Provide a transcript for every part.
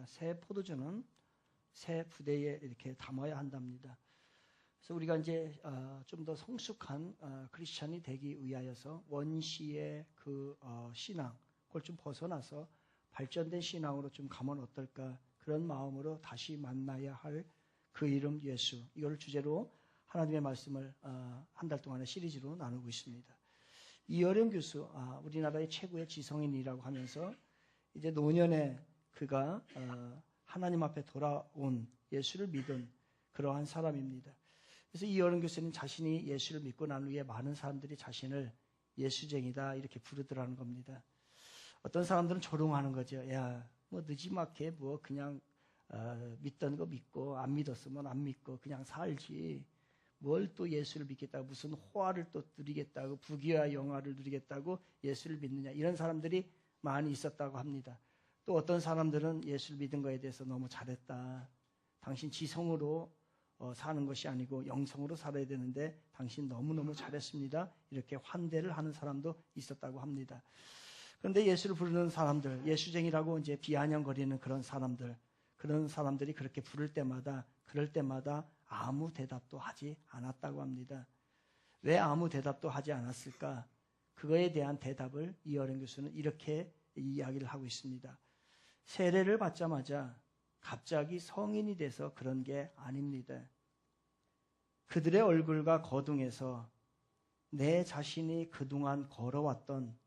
새 포도주는 새 부대에 이렇게 담아야 한답니다. 그래서 우리가 이제 좀 더 성숙한 크리스천이 되기 위하여서 원시의 그 신앙, 그걸 좀 벗어나서 발전된 신앙으로 좀 가면 어떨까, 그런 마음으로 다시 만나야 할 그 이름 예수, 이걸 주제로 하나님의 말씀을 한 달 동안의 시리즈로 나누고 있습니다. 이어령 교수, 우리나라의 최고의 지성인이라고 하면서 이제 노년에 그가 하나님 앞에 돌아온 예수를 믿은 그러한 사람입니다. 그래서 이어령 교수는 자신이 예수를 믿고 난 후에 많은 사람들이 자신을 예수쟁이다 이렇게 부르더라는 겁니다. 어떤 사람들은 조롱하는 거죠. 야, 뭐 느지막해, 뭐 그냥 믿던 거 믿고 안 믿었으면 안 믿고 그냥 살지. 뭘 또 예수를 믿겠다고, 무슨 호화를 또 누리겠다고, 부귀와 영화를 누리겠다고 예수를 믿느냐, 이런 사람들이 많이 있었다고 합니다. 또 어떤 사람들은 예수를 믿은 거에 대해서 너무 잘했다, 당신 지성으로 사는 것이 아니고 영성으로 살아야 되는데 당신 너무너무 잘했습니다, 이렇게 환대를 하는 사람도 있었다고 합니다. 그런데 예수를 부르는 사람들, 예수쟁이라고 이제 비아냥거리는 그런 사람들이 그렇게 부를 때마다, 그럴 때마다 아무 대답도 하지 않았다고 합니다. 왜 아무 대답도 하지 않았을까? 그거에 대한 대답을 이어령 교수는 이렇게 이야기를 하고 있습니다. 세례를 받자마자 갑자기 성인이 돼서 그런 게 아닙니다. 그들의 얼굴과 거둥에서 내 자신이 그동안 걸어왔던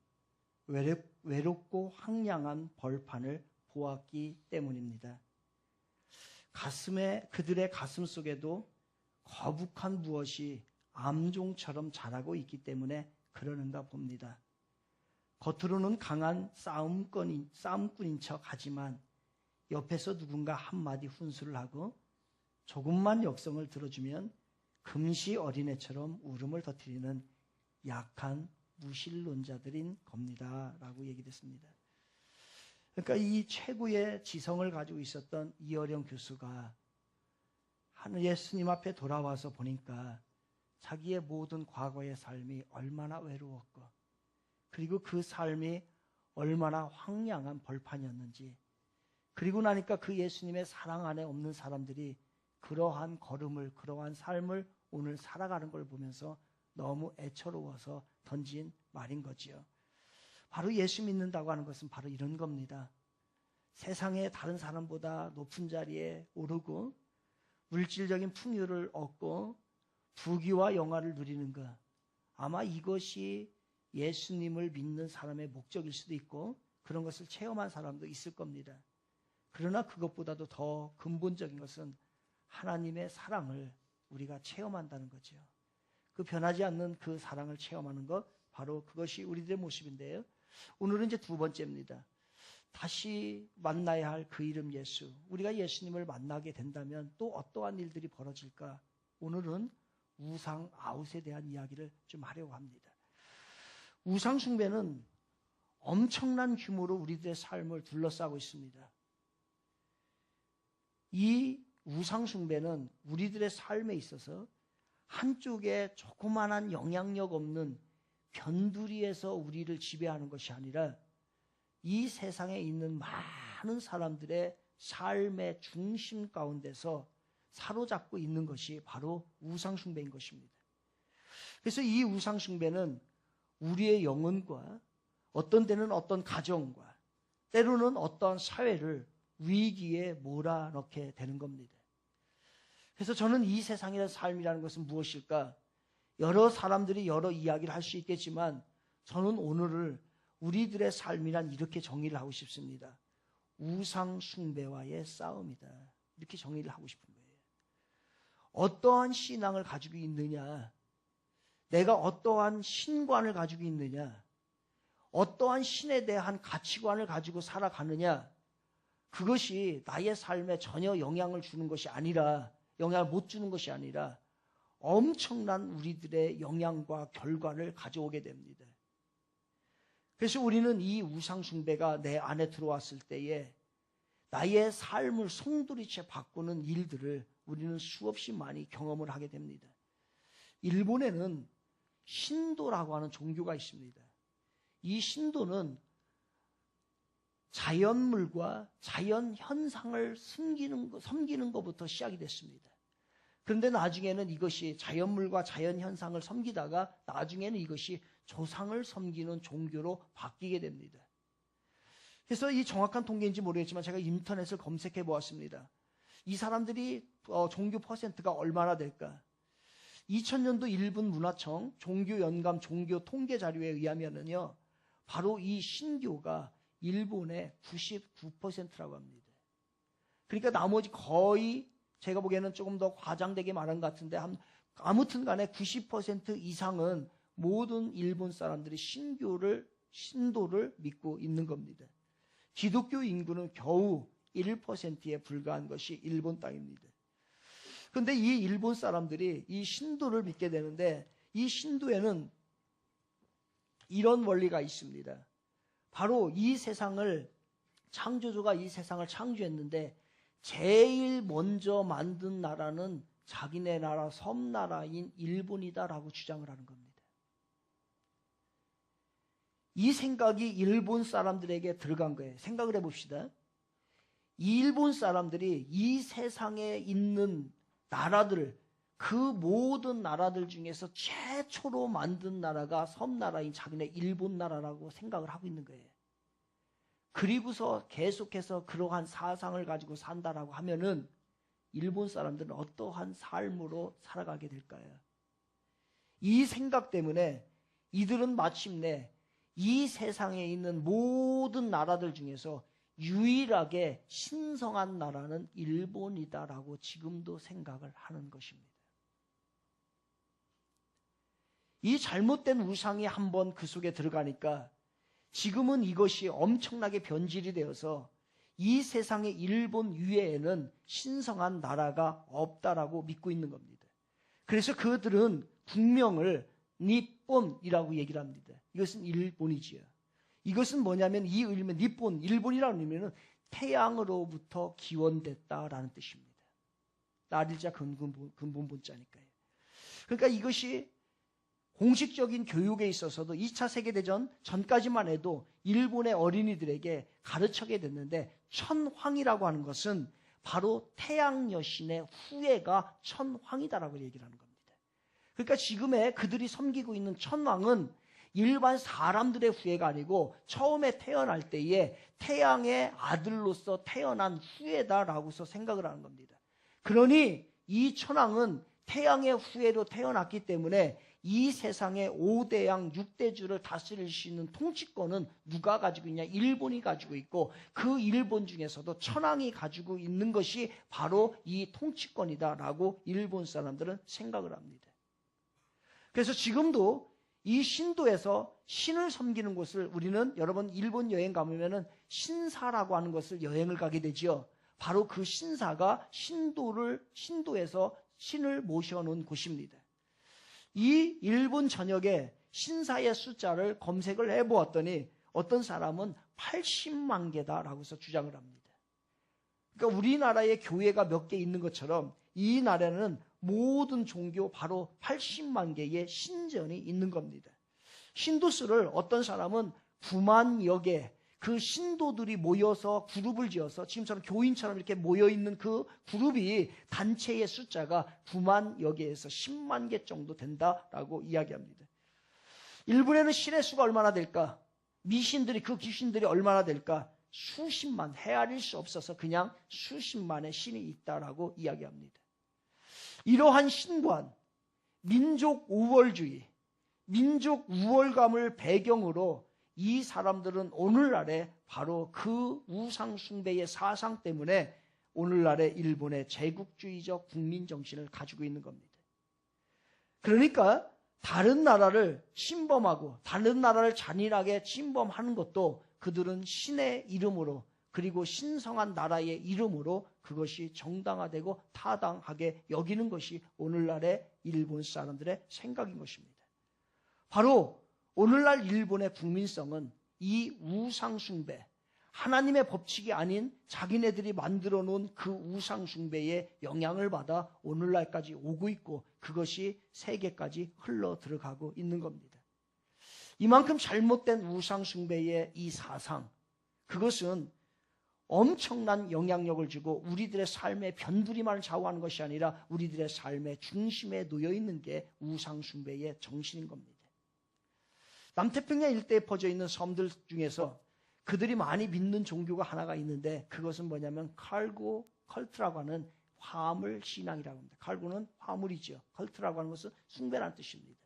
외롭고 황량한 벌판을 보았기 때문입니다. 그들의 가슴 속에도 거북한 무엇이 암종처럼 자라고 있기 때문에 그러는가 봅니다. 겉으로는 강한 싸움꾼인 척 하지만 옆에서 누군가 한마디 훈수를 하고 조금만 역성을 들어주면 금시 어린애처럼 울음을 터뜨리는 약한 무신론자들인 겁니다 라고 얘기했습니다. 그러니까 이 최고의 지성을 가지고 있었던 이어령 교수가 예수님 앞에 돌아와서 보니까 자기의 모든 과거의 삶이 얼마나 외로웠고, 그리고 그 삶이 얼마나 황량한 벌판이었는지, 그리고 나니까 그 예수님의 사랑 안에 없는 사람들이 그러한 걸음을, 그러한 삶을 오늘 살아가는 걸 보면서 너무 애처로워서 던진 말인 거지요. 바로 예수 믿는다고 하는 것은 바로 이런 겁니다. 세상의 다른 사람보다 높은 자리에 오르고 물질적인 풍요를 얻고 부귀와 영화를 누리는 것, 아마 이것이 예수님을 믿는 사람의 목적일 수도 있고 그런 것을 체험한 사람도 있을 겁니다. 그러나 그것보다도 더 근본적인 것은 하나님의 사랑을 우리가 체험한다는 거죠. 그 변하지 않는 그 사랑을 체험하는 것, 바로 그것이 우리들의 모습인데요. 오늘은 이제 두 번째입니다. 다시 만나야 할 그 이름 예수. 우리가 예수님을 만나게 된다면 또 어떠한 일들이 벌어질까? 오늘은 우상 아웃에 대한 이야기를 좀 하려고 합니다. 우상 숭배는 엄청난 규모로 우리들의 삶을 둘러싸고 있습니다. 이 우상 숭배는 우리들의 삶에 있어서 한쪽에 조그만한 영향력 없는 변두리에서 우리를 지배하는 것이 아니라 이 세상에 있는 많은 사람들의 삶의 중심 가운데서 사로잡고 있는 것이 바로 우상숭배인 것입니다. 그래서 이 우상숭배는 우리의 영혼과 어떤 때는 어떤 가정과 때로는 어떤 사회를 위기에 몰아넣게 되는 겁니다. 그래서 저는 이 세상의 삶이라는 것은 무엇일까? 여러 사람들이 여러 이야기를 할 수 있겠지만 저는 오늘을 우리들의 삶이란 이렇게 정의를 하고 싶습니다. 우상 숭배와의 싸움이다. 이렇게 정의를 하고 싶은 거예요. 어떠한 신앙을 가지고 있느냐, 내가 어떠한 신관을 가지고 있느냐, 어떠한 신에 대한 가치관을 가지고 살아가느냐, 그것이 나의 삶에 전혀 영향을 주는 것이 아니라, 영향을 못 주는 것이 아니라 엄청난 우리들의 영향과 결과를 가져오게 됩니다. 그래서 우리는 이 우상숭배가 내 안에 들어왔을 때에 나의 삶을 송두리째 바꾸는 일들을 우리는 수없이 많이 경험을 하게 됩니다. 일본에는 신도라고 하는 종교가 있습니다. 이 신도는 자연물과 자연 현상을 섬기는 것부터 시작이 됐습니다. 그런데 나중에는 이것이 자연물과 자연 현상을 섬기다가 나중에는 이것이 조상을 섬기는 종교로 바뀌게 됩니다. 그래서 이 정확한 통계인지 모르겠지만 제가 인터넷을 검색해 보았습니다. 이 사람들이 종교 퍼센트가 얼마나 될까? 2000년도 일본 문화청 종교연감 종교 통계 자료에 의하면은요, 바로 이 신교가 일본의 99%라고 합니다. 그러니까 나머지 거의 제가 보기에는 조금 더 과장되게 말한 것 같은데 아무튼 간에 90% 이상은 모든 일본 사람들이 신도를 믿고 있는 겁니다. 기독교 인구는 겨우 1%에 불과한 것이 일본 땅입니다. 그런데 이 일본 사람들이 이 신도를 믿게 되는데 이 신도에는 이런 원리가 있습니다. 바로 이 세상을 창조주가 이 세상을 창조했는데 제일 먼저 만든 나라는 자기네 나라 섬나라인 일본이다라고 주장을 하는 겁니다. 이 생각이 일본 사람들에게 들어간 거예요. 생각을 해봅시다. 일본 사람들이 이 세상에 있는 나라들, 그 모든 나라들 중에서 최초로 만든 나라가 섬나라인 자기네 일본 나라라고 생각을 하고 있는 거예요. 그리고서 계속해서 그러한 사상을 가지고 산다라고 하면은 일본 사람들은 어떠한 삶으로 살아가게 될까요? 이 생각 때문에 이들은 마침내 이 세상에 있는 모든 나라들 중에서 유일하게 신성한 나라는 일본이다라고 지금도 생각을 하는 것입니다. 이 잘못된 우상이 한번 그 속에 들어가니까 지금은 이것이 엄청나게 변질이 되어서 이 세상의 일본 이외에는 신성한 나라가 없다라고 믿고 있는 겁니다. 그래서 그들은 국명을 니폰이라고 얘기를 합니다. 이것은 일본이지요. 이것은 뭐냐면 이 의미는 니폰, 일본이라는 의미는 태양으로부터 기원됐다라는 뜻입니다. 날일자 근본본자니까요. 그러니까 이것이 공식적인 교육에 있어서도 2차 세계대전 전까지만 해도 일본의 어린이들에게 가르쳐게 됐는데 천황이라고 하는 것은 바로 태양 여신의 후예가 천황이다라고 얘기를 하는 겁니다. 그러니까 지금의 그들이 섬기고 있는 천황은 일반 사람들의 후예가 아니고 처음에 태어날 때에 태양의 아들로서 태어난 후예다라고서 생각을 하는 겁니다. 그러니 이 천황은 태양의 후예로 태어났기 때문에 이 세상의 5대양 6대주를 다스릴 수 있는 통치권은 누가 가지고 있냐? 일본이 가지고 있고 그 일본 중에서도 천황이 가지고 있는 것이 바로 이 통치권이다라고 일본 사람들은 생각을 합니다. 그래서 지금도 이 신도에서 신을 섬기는 곳을 우리는 여러분 일본 여행 가면은 신사라고 하는 것을 여행을 가게 되지요. 바로 그 신사가 신도에서 신을 모셔놓은 곳입니다. 이 일본 전역에 신사의 숫자를 검색을 해보았더니 어떤 사람은 80만 개다라고 해서 주장을 합니다. 그러니까 우리나라의 교회가 몇 개 있는 것처럼 이 나라는 모든 종교 바로 80만 개의 신전이 있는 겁니다. 신도수를 어떤 사람은 9만여 개, 그 신도들이 모여서 그룹을 지어서 지금처럼 교인처럼 이렇게 모여있는 그 그룹이 단체의 숫자가 9만여 개에서 10만 개 정도 된다라고 이야기합니다. 일본에는 신의 수가 얼마나 될까? 미신들이 그 귀신들이 얼마나 될까? 수십만, 헤아릴 수 없어서 그냥 수십만의 신이 있다라고 이야기합니다. 이러한 신관, 민족 우월주의, 민족 우월감을 배경으로 이 사람들은 오늘날에 바로 그 우상 숭배의 사상 때문에 오늘날의 일본의 제국주의적 국민정신을 가지고 있는 겁니다. 그러니까 다른 나라를 침범하고 다른 나라를 잔인하게 침범하는 것도 그들은 신의 이름으로 그리고 신성한 나라의 이름으로 그것이 정당화되고 타당하게 여기는 것이 오늘날의 일본 사람들의 생각인 것입니다. 바로 오늘날 일본의 국민성은 이 우상숭배, 하나님의 법칙이 아닌 자기네들이 만들어 놓은 그 우상숭배의 영향을 받아 오늘날까지 오고 있고 그것이 세계까지 흘러 들어가고 있는 겁니다. 이만큼 잘못된 우상숭배의 이 사상, 그것은 엄청난 영향력을 주고 우리들의 삶의 변두리만을 좌우하는 것이 아니라 우리들의 삶의 중심에 놓여 있는 게 우상 숭배의 정신인 겁니다. 남태평양 일대에 퍼져 있는 섬들 중에서 그들이 많이 믿는 종교가 하나가 있는데 그것은 뭐냐면 칼고 컬트라고 하는 화물 신앙이라고 합니다. 칼고는 화물이죠. 컬트라고 하는 것은 숭배라는 뜻입니다.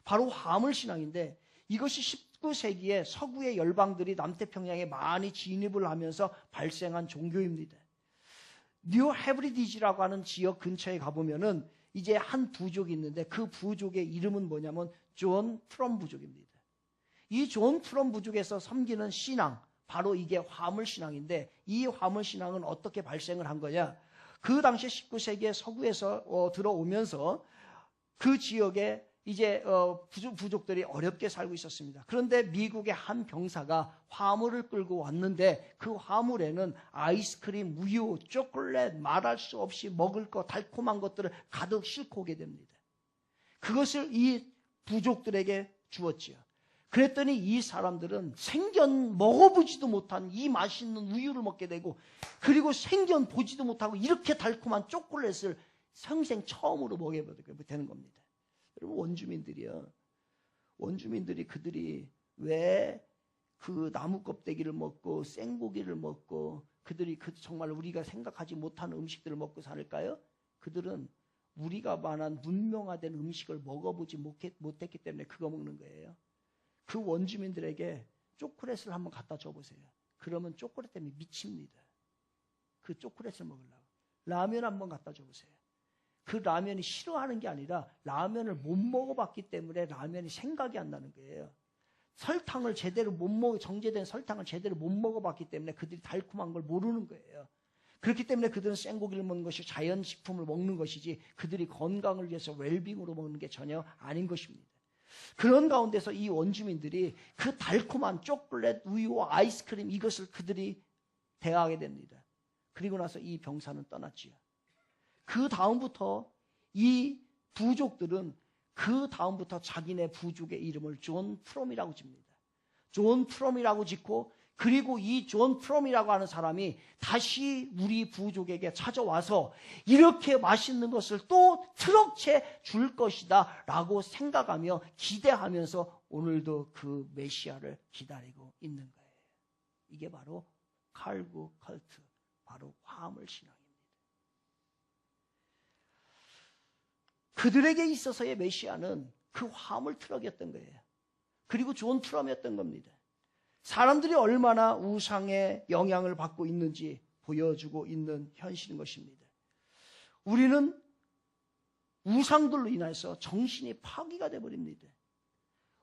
바로 화물 신앙인데 이것이 19세기에 서구의 열방들이 남태평양에 많이 진입을 하면서 발생한 종교입니다. 뉴 헤브리디지라고 하는 지역 근처에 가보면은 이제 한 부족이 있는데 그 부족의 이름은 뭐냐면 존 프롬 부족입니다. 이 존 프롬 부족에서 섬기는 신앙, 바로 이게 화물신앙인데 이 화물신앙은 어떻게 발생을 한 거냐? 그 당시 19세기에 서구에서 들어오면서 그 지역에 이제 부족들이 어렵게 살고 있었습니다. 그런데 미국의 한 병사가 화물을 끌고 왔는데 그 화물에는 아이스크림, 우유, 초콜릿, 말할 수 없이 먹을 것, 달콤한 것들을 가득 싣고 오게 됩니다. 그것을 이 부족들에게 주었지요. 그랬더니 이 사람들은 생전 먹어보지도 못한 이 맛있는 우유를 먹게 되고 그리고 생전 보지도 못하고 이렇게 달콤한 초콜릿을 평생 처음으로 먹게 되는 겁니다. 여러분 원주민들이 그들이 왜 그 나무 껍데기를 먹고 생고기를 먹고 그들이 정말 우리가 생각하지 못하는 음식들을 먹고 살까요? 그들은 우리가 말한 문명화된 음식을 먹어보지 못했기 때문에 그거 먹는 거예요. 그 원주민들에게 초콜릿을 한번 갖다 줘보세요. 그러면 초콜릿 때문에 미칩니다. 그 초콜릿을 먹으려고. 라면 한번 갖다 줘보세요. 그 라면이 싫어하는 게 아니라 라면을 못 먹어봤기 때문에 라면이 생각이 안 나는 거예요. 설탕을 제대로 정제된 설탕을 제대로 못 먹어봤기 때문에 그들이 달콤한 걸 모르는 거예요. 그렇기 때문에 그들은 생고기를 먹는 것이 자연식품을 먹는 것이지 그들이 건강을 위해서 웰빙으로 먹는 게 전혀 아닌 것입니다. 그런 가운데서 이 원주민들이 그 달콤한 초콜릿, 우유와 아이스크림 이것을 그들이 대하게 됩니다. 그리고 나서 이 병사는 떠났지요. 그 다음부터 이 부족들은 그 다음부터 자기네 부족의 이름을 존 프롬이라고 집니다. 존 프롬이라고 짓고 그리고 이 존 프롬이라고 하는 사람이 다시 우리 부족에게 찾아와서 이렇게 맛있는 것을 또 트럭채 줄 것이다 라고 생각하며 기대하면서 오늘도 그 메시아를 기다리고 있는 거예요. 이게 바로 칼구 컬트, 바로 화물신앙입니다. 그들에게 있어서의 메시아는 그 화물 트럭이었던 거예요. 그리고 존 프롬이었던 겁니다. 사람들이 얼마나 우상의 영향을 받고 있는지 보여주고 있는 현실인 것입니다. 우리는 우상들로 인해서 정신이 파괴가 되어버립니다.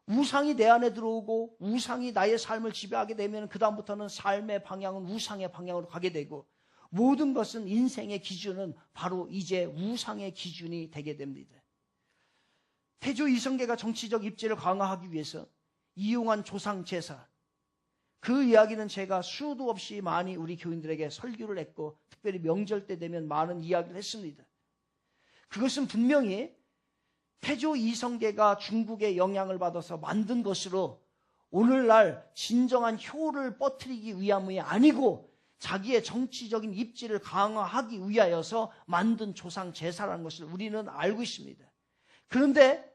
우상이 내 안에 들어오고 우상이 나의 삶을 지배하게 되면 그 다음부터는 삶의 방향은 우상의 방향으로 가게 되고 모든 것은 인생의 기준은 바로 이제 우상의 기준이 되게 됩니다. 태조 이성계가 정치적 입지를 강화하기 위해서 이용한 조상 제사, 그 이야기는 제가 수도 없이 많이 우리 교인들에게 설교를 했고 특별히 명절 때 되면 많은 이야기를 했습니다. 그것은 분명히 태조 이성계가 중국의 영향을 받아서 만든 것으로 오늘날 진정한 효를 뻗뜨리기 위함이 아니고 자기의 정치적인 입지를 강화하기 위하여서 만든 조상 제사라는 것을 우리는 알고 있습니다. 그런데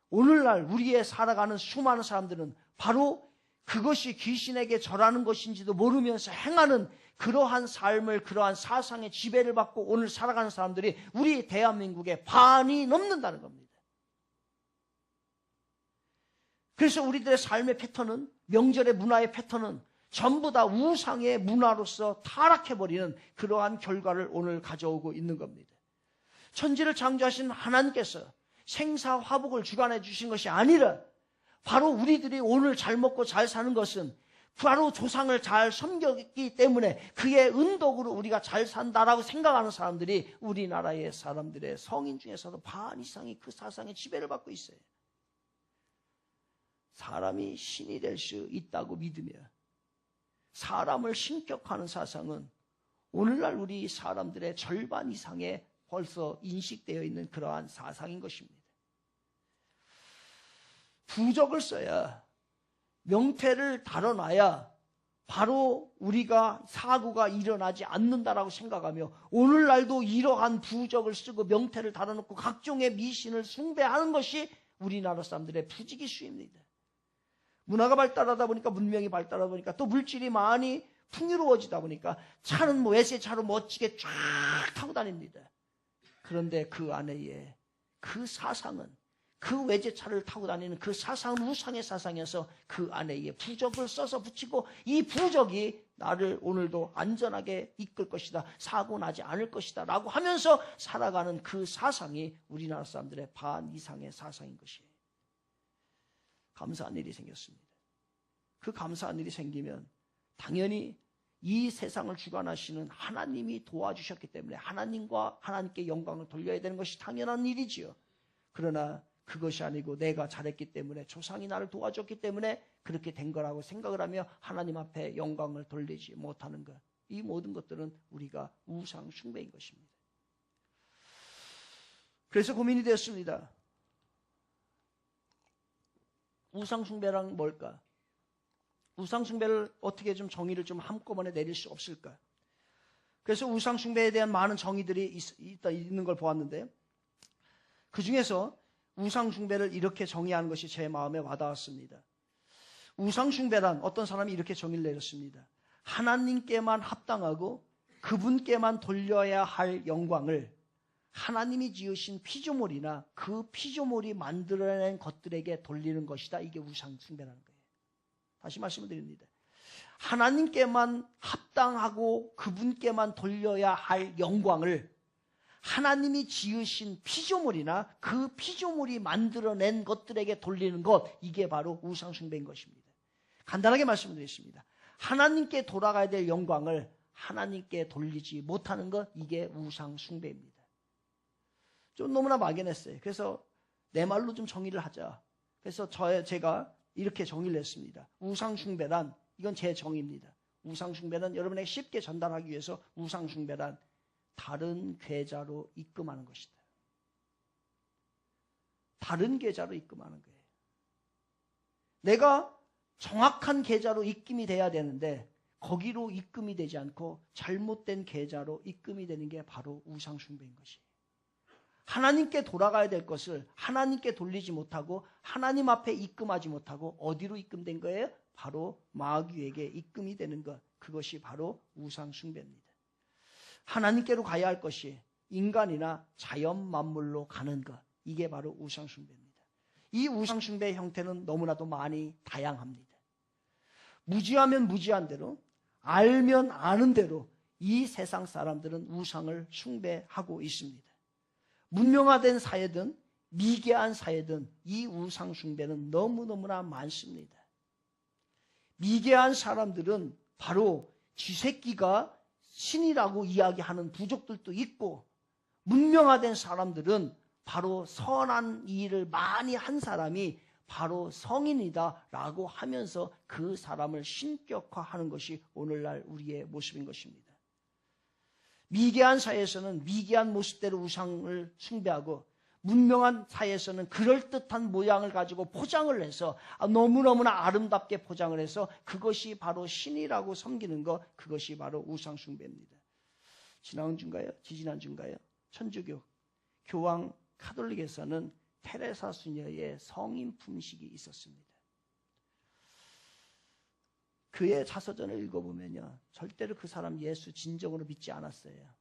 오늘날 우리의 살아가는 수많은 사람들은 바로 그것이 귀신에게 절하는 것인지도 모르면서 행하는 그러한 삶을, 그러한 사상의 지배를 받고 오늘 살아가는 사람들이 우리 대한민국의 반이 넘는다는 겁니다. 그래서 우리들의 삶의 패턴은, 명절의 문화의 패턴은 전부 다 우상의 문화로서 타락해버리는 그러한 결과를 오늘 가져오고 있는 겁니다. 천지를 창조하신 하나님께서 생사화복을 주관해 주신 것이 아니라 바로 우리들이 오늘 잘 먹고 잘 사는 것은 바로 조상을 잘 섬겼기 때문에 그의 은덕으로 우리가 잘 산다라고 생각하는 사람들이 우리나라의 사람들의 성인 중에서도 반 이상이 그 사상의 지배를 받고 있어요. 사람이 신이 될 수 있다고 믿으며 사람을 신격화하는 사상은 오늘날 우리 사람들의 절반 이상에 벌써 인식되어 있는 그러한 사상인 것입니다. 부적을 써야, 명태를 다뤄놔야 바로 우리가 사고가 일어나지 않는다라고 생각하며 오늘날도 이러한 부적을 쓰고 명태를 달아놓고 각종의 미신을 숭배하는 것이 우리나라 사람들의 부지기수입니다. 문화가 발달하다 보니까, 문명이 발달하다 보니까, 또 물질이 많이 풍요로워지다 보니까 차는 뭐 외제차로 멋지게 쫙 타고 다닙니다. 그런데 그 안에 그 사상은, 그 외제차를 타고 다니는 그 사상은 우상의 사상이어서 그 안에 부적을 써서 붙이고, 이 부적이 나를 오늘도 안전하게 이끌 것이다, 사고 나지 않을 것이다 라고 하면서 살아가는 그 사상이 우리나라 사람들의 반 이상의 사상인 것이에요. 감사한 일이 생겼습니다. 그 감사한 일이 생기면 당연히 이 세상을 주관하시는 하나님이 도와주셨기 때문에 하나님과 하나님께 영광을 돌려야 되는 것이 당연한 일이지요. 그러나 그것이 아니고 내가 잘했기 때문에, 조상이 나를 도와줬기 때문에 그렇게 된 거라고 생각을 하며 하나님 앞에 영광을 돌리지 못하는 것, 이 모든 것들은 우리가 우상 숭배인 것입니다. 그래서 고민이 되었습니다. 우상 숭배란 뭘까? 우상 숭배를 어떻게 좀 정의를 좀 한꺼번에 내릴 수 없을까? 그래서 우상 숭배에 대한 많은 정의들이 있는 걸 보았는데, 그 중에서 우상 숭배를 이렇게 정의하는 것이 제 마음에 와닿았습니다. 우상 숭배란, 어떤 사람이 이렇게 정의를 내렸습니다. 하나님께만 합당하고 그분께만 돌려야 할 영광을 하나님이 지으신 피조물이나 그 피조물이 만들어낸 것들에게 돌리는 것이다. 이게 우상 숭배라는 거예요. 다시 말씀을 드립니다. 하나님께만 합당하고 그분께만 돌려야 할 영광을 하나님이 지으신 피조물이나 그 피조물이 만들어낸 것들에게 돌리는 것, 이게 바로 우상 숭배인 것입니다. 간단하게 말씀드리겠습니다. 하나님께 돌아가야 될 영광을 하나님께 돌리지 못하는 것, 이게 우상 숭배입니다. 좀 너무나 막연했어요. 그래서 내 말로 좀 정의를 하자. 그래서 제가 이렇게 정의를 했습니다. 우상 숭배란, 이건 제 정의입니다. 우상 숭배는 여러분에게 쉽게 전달하기 위해서, 우상 숭배란 다른 계좌로 입금하는 것이다. 다른 계좌로 입금하는 거예요. 내가 정확한 계좌로 입금이 돼야 되는데 거기로 입금이 되지 않고 잘못된 계좌로 입금이 되는 게 바로 우상 숭배인 것이에요. 하나님께 돌아가야 될 것을 하나님께 돌리지 못하고 하나님 앞에 입금하지 못하고 어디로 입금된 거예요? 바로 마귀에게 입금이 되는 것, 그것이 바로 우상 숭배입니다. 하나님께로 가야 할 것이 인간이나 자연 만물로 가는 것, 이게 바로 우상 숭배입니다. 이 우상 숭배의 형태는 너무나도 많이 다양합니다. 무지하면 무지한 대로, 알면 아는 대로 이 세상 사람들은 우상을 숭배하고 있습니다. 문명화된 사회든 미개한 사회든 이 우상 숭배는 너무너무나 많습니다. 미개한 사람들은 바로 쥐새끼가 신이라고 이야기하는 부족들도 있고, 문명화된 사람들은 바로 선한 일을 많이 한 사람이 바로 성인이다 라고 하면서 그 사람을 신격화하는 것이 오늘날 우리의 모습인 것입니다. 미개한 사회에서는 미개한 모습대로 우상을 숭배하고, 문명한 사회에서는 그럴듯한 모양을 가지고 포장을 해서 너무너무나 아름답게 포장을 해서 그것이 바로 신이라고 섬기는 것, 그것이 바로 우상 숭배입니다. 지난주인가요? 지지난주인가요? 천주교 교황 카톨릭에서는 테레사 수녀의 성인 품식이 있었습니다. 그의 자서전을 읽어보면요, 절대로 그 사람 예수 진정으로 믿지 않았어요.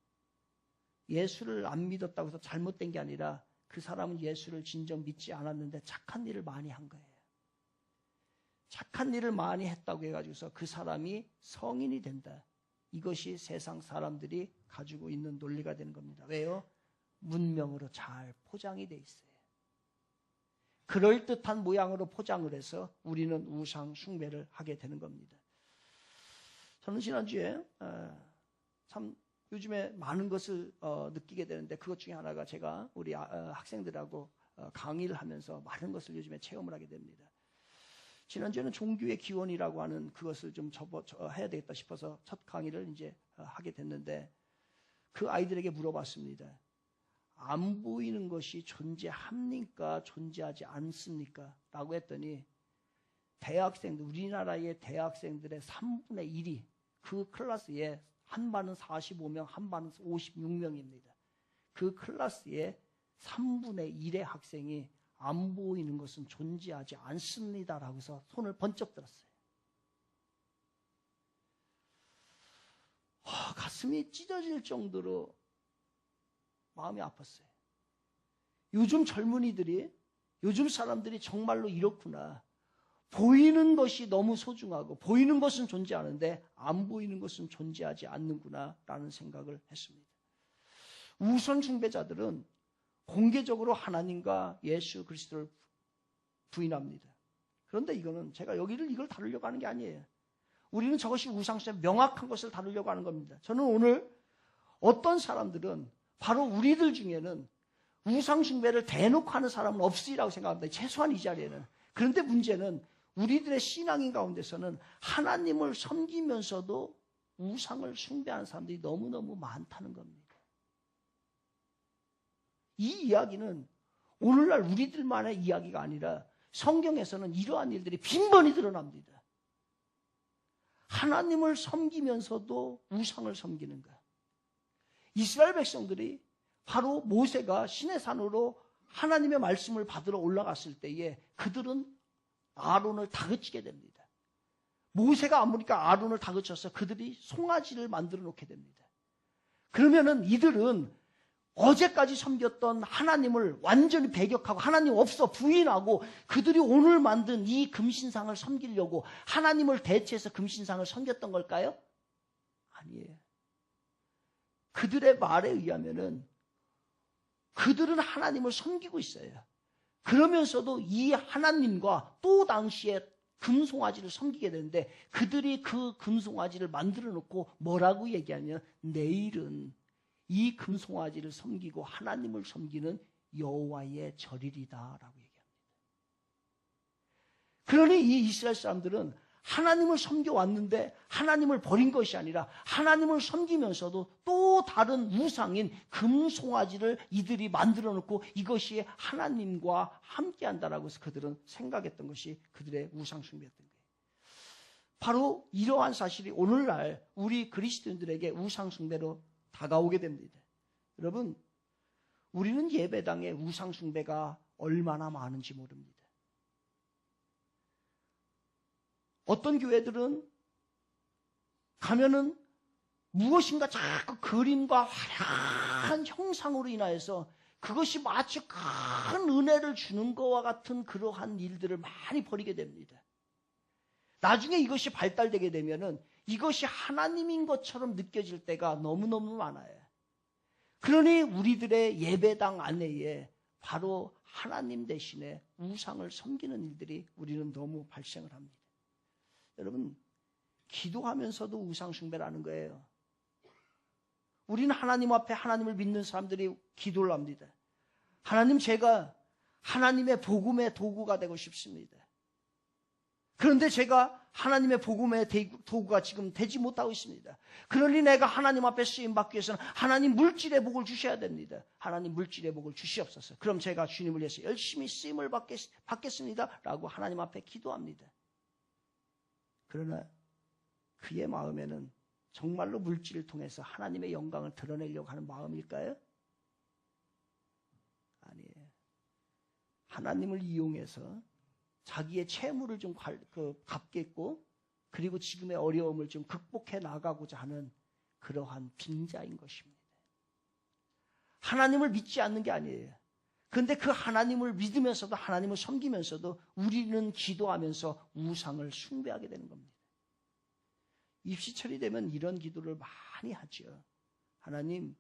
예수를 안 믿었다고 해서 잘못된 게 아니라 그 사람은 예수를 진정 믿지 않았는데 착한 일을 많이 한 거예요. 착한 일을 많이 했다고 해가지고서 그 사람이 성인이 된다. 이것이 세상 사람들이 가지고 있는 논리가 되는 겁니다. 왜요? 문명으로 잘 포장이 돼 있어요. 그럴듯한 모양으로 포장을 해서 우리는 우상 숭배를 하게 되는 겁니다. 저는 지난주에 참 요즘에 많은 것을 느끼게 되는데, 그것 중에 하나가 제가 우리 학생들하고 강의를 하면서 많은 것을 요즘에 체험을 하게 됩니다. 지난주에는 종교의 기원이라고 하는 그것을 좀 해야 되겠다 싶어서 첫 강의를 이제 하게 됐는데, 그 아이들에게 물어봤습니다. 안 보이는 것이 존재합니까? 존재하지 않습니까? 라고 했더니 대학생들, 우리나라의 대학생들의 3분의 1이 그 클래스에 한 반은 45명, 한 반은 56명입니다. 그 클래스에 3분의 1의 학생이 안 보이는 것은 존재하지 않습니다라고 해서 손을 번쩍 들었어요. 가슴이 찢어질 정도로 마음이 아팠어요. 요즘 젊은이들이, 요즘 사람들이 정말로 이렇구나. 보이는 것이 너무 소중하고 보이는 것은 존재하는데 안 보이는 것은 존재하지 않는구나 라는 생각을 했습니다. 우상 숭배자들은 공개적으로 하나님과 예수 그리스도를 부인합니다. 그런데 이거는 제가 이걸 다루려고 하는 게 아니에요. 우리는 저것이 우상숭배 명확한 것을 다루려고 하는 겁니다. 저는 오늘 어떤 사람들은 바로 우리들 중에는 우상숭배를 대놓고 하는 사람은 없으리라고 생각합니다. 최소한 이 자리에는. 그런데 문제는 우리들의 신앙인 가운데서는 하나님을 섬기면서도 우상을 숭배하는 사람들이 너무너무 많다는 겁니다. 이 이야기는 오늘날 우리들만의 이야기가 아니라 성경에서는 이러한 일들이 빈번히 드러납니다. 하나님을 섬기면서도 우상을 섬기는 것. 이스라엘 백성들이 바로 모세가 시내산으로 하나님의 말씀을 받으러 올라갔을 때에 그들은 아론을 다그치게 됩니다. 모세가 안 보니까 아론을 다그쳐서 그들이 송아지를 만들어 놓게 됩니다. 그러면은 이들은 어제까지 섬겼던 하나님을 완전히 배격하고 하나님 없어 부인하고 그들이 오늘 만든 이 금신상을 섬기려고 하나님을 대체해서 금신상을 섬겼던 걸까요? 아니에요. 그들의 말에 의하면은 그들은 하나님을 섬기고 있어요. 그러면서도 이 하나님과 또 당시에 금송아지를 섬기게 되는데 그들이 그 금송아지를 만들어 놓고 뭐라고 얘기하냐면 내일은 이 금송아지를 섬기고 하나님을 섬기는 여호와의 절일이다라고 얘기합니다. 그러니 이 이스라엘 사람들은 하나님을 섬겨왔는데 하나님을 버린 것이 아니라 하나님을 섬기면서도 또 다른 우상인 금송아지를 이들이 만들어 놓고 이것이 하나님과 함께한다라고 해서 그들은 생각했던 것이 그들의 우상숭배였던 거예요. 바로 이러한 사실이 오늘날 우리 그리스도인들에게 우상숭배로 다가오게 됩니다. 여러분, 우리는 예배당에 우상숭배가 얼마나 많은지 모릅니다. 어떤 교회들은 가면은 무엇인가 자꾸 그림과 화려한 형상으로 인하여서 그것이 마치 큰 은혜를 주는 것과 같은 그러한 일들을 많이 벌이게 됩니다. 나중에 이것이 발달되게 되면은 이것이 하나님인 것처럼 느껴질 때가 너무너무 많아요. 그러니 우리들의 예배당 안에 바로 하나님 대신에 우상을 섬기는 일들이 우리는 너무 발생을 합니다. 여러분, 기도하면서도 우상숭배라는 거예요. 우리는 하나님 앞에 하나님을 믿는 사람들이 기도를 합니다. 하나님, 제가 하나님의 복음의 도구가 되고 싶습니다. 그런데 제가 하나님의 복음의 도구가 지금 되지 못하고 있습니다. 그러니 내가 하나님 앞에 쓰임받기 위해서는 하나님 물질의 복을 주셔야 됩니다. 하나님 물질의 복을 주시옵소서. 그럼 제가 주님을 위해서 열심히 쓰임을 받겠습니다. 라고 하나님 앞에 기도합니다. 그러나 그의 마음에는 정말로 물질을 통해서 하나님의 영광을 드러내려고 하는 마음일까요? 아니에요. 하나님을 이용해서 자기의 채무를 좀 갚겠고 그리고 지금의 어려움을 좀 극복해 나가고자 하는 그러한 빙자인 것입니다. 하나님을 믿지 않는 게 아니에요. 그런데 그 하나님을 믿으면서도 하나님을 섬기면서도 우리는 기도하면서 우상을 숭배하게 되는 겁니다. 입시철이 되면 이런 기도를 많이 하죠. 하나님,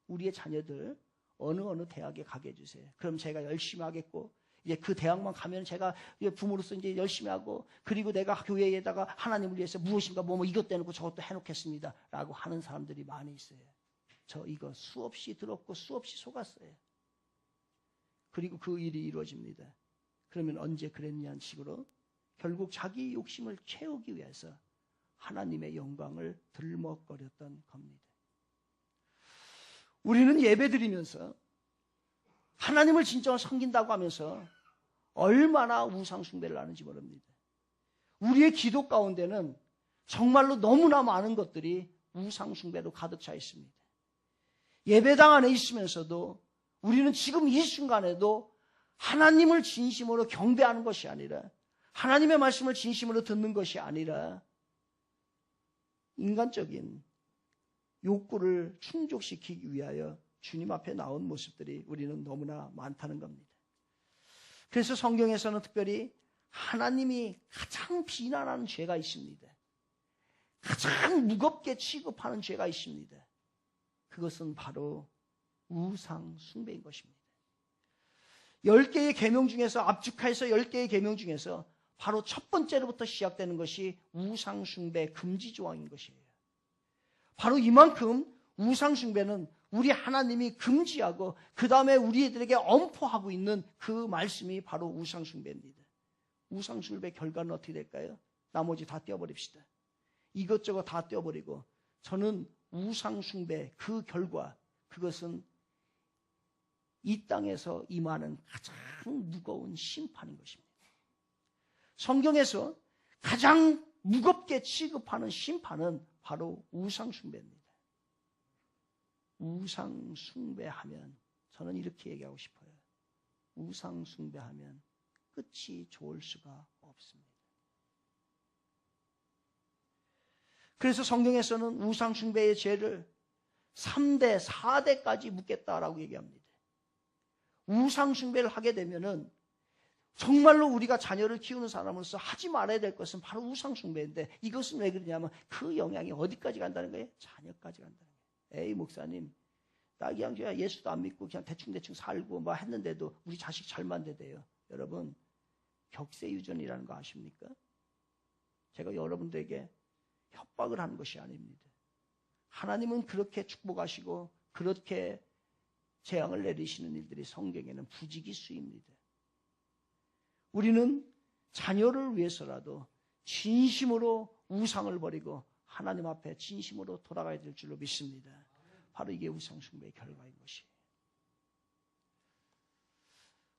우리의 자녀들 어느 대학에 가게 해주세요. 그럼 제가 열심히 하겠고 이제 그 대학만 가면 제가 부모로서 이제 열심히 하고 그리고 내가 교회에다가 하나님을 위해서 무엇인가 뭐 이것 떼놓고 저것도 해놓겠습니다. 라고 하는 사람들이 많이 있어요. 저 이거 수없이 들었고 수없이 속았어요. 그리고 그 일이 이루어집니다. 그러면 언제 그랬냐는 식으로 결국 자기 욕심을 채우기 위해서 하나님의 영광을 들먹거렸던 겁니다. 우리는 예배드리면서 하나님을 진정으로 섬긴다고 하면서 얼마나 우상숭배를 하는지 모릅니다. 우리의 기도 가운데는 정말로 너무나 많은 것들이 우상숭배로 가득 차 있습니다. 예배당 안에 있으면서도 우리는 지금 이 순간에도 하나님을 진심으로 경배하는 것이 아니라, 하나님의 말씀을 진심으로 듣는 것이 아니라 인간적인 욕구를 충족시키기 위하여 주님 앞에 나온 모습들이 우리는 너무나 많다는 겁니다. 그래서 성경에서는 특별히 하나님이 가장 비난하는 죄가 있습니다. 가장 무겁게 취급하는 죄가 있습니다. 그것은 바로 우상 숭배인 것입니다. 10개의 계명 중에서, 압축해서 10개의 계명 중에서 바로 첫 번째로부터 시작되는 것이 우상 숭배 금지 조항인 것이에요. 바로 이만큼 우상 숭배는 우리 하나님이 금지하고 그 다음에 우리들에게 엄포하고 있는 그 말씀이 바로 우상 숭배입니다. 우상 숭배 결과는 어떻게 될까요? 나머지 다 떼어버립시다. 이것저것 다 떼어버리고, 저는 우상 숭배 그 결과, 그것은 이 땅에서 임하는 가장 무거운 심판인 것입니다. 성경에서 가장 무겁게 취급하는 심판은 바로 우상 숭배입니다. 우상 숭배하면, 저는 이렇게 얘기하고 싶어요. 우상 숭배하면 끝이 좋을 수가 없습니다. 그래서 성경에서는 우상 숭배의 죄를 3대, 4대까지 묻겠다라고 얘기합니다. 우상 숭배를 하게 되면은 정말로 우리가 자녀를 키우는 사람으로서 하지 말아야 될 것은 바로 우상 숭배인데, 이것은 왜 그러냐면 그 영향이 어디까지 간다는 거예요? 자녀까지 간다는 거예요. 에이 목사님, 나 그냥 예수도 안 믿고 그냥 대충 살고 뭐 했는데도 우리 자식 잘 만들대요. 여러분, 격세유전이라는 거 아십니까? 제가 여러분들에게 협박을 하는 것이 아닙니다. 하나님은 그렇게 축복하시고 그렇게 재앙을 내리시는 일들이 성경에는 부지기수입니다. 우리는 자녀를 위해서라도 진심으로 우상을 버리고 하나님 앞에 진심으로 돌아가야 될 줄로 믿습니다. 바로 이게 우상 숭배의 결과인 것이에요.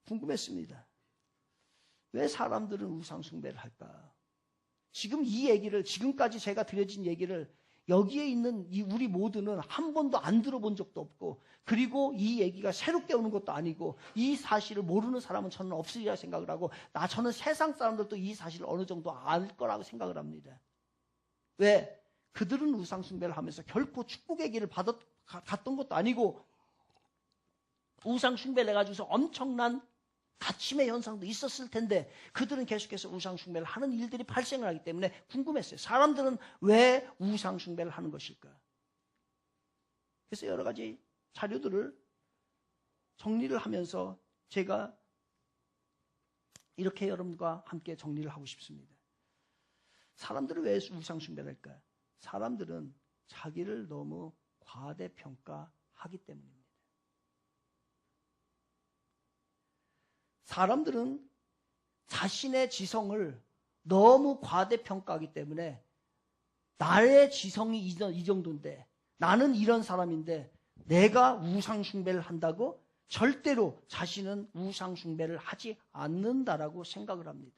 궁금했습니다. 왜 사람들은 우상 숭배를 할까? 지금 이 얘기를, 지금까지 제가 드려진 얘기를 여기에 있는 우리 모두는 한 번도 안 들어본 적도 없고, 그리고 이 얘기가 새롭게 오는 것도 아니고, 이 사실을 모르는 사람은 저는 없으리라 생각을 하고, 저는 세상 사람들도 이 사실을 어느 정도 알 거라고 생각을 합니다. 왜? 그들은 우상 숭배를 하면서 결코 축복의 길을 갔던 것도 아니고, 우상 숭배를 해가지고서 엄청난 가침의 현상도 있었을 텐데 그들은 계속해서 우상 숭배를 하는 일들이 발생을 하기 때문에 궁금했어요. 사람들은 왜 우상 숭배를 하는 것일까? 그래서 여러 가지 자료들을 정리를 하면서 제가 이렇게 여러분과 함께 정리를 하고 싶습니다. 사람들은 왜 우상 숭배를 할까? 사람들은 자기를 너무 과대평가하기 때문입니다. 사람들은 자신의 지성을 너무 과대평가하기 때문에 나의 지성이 이 정도인데, 나는 이런 사람인데 내가 우상숭배를 한다고 절대로 자신은 우상숭배를 하지 않는다라고 생각을 합니다.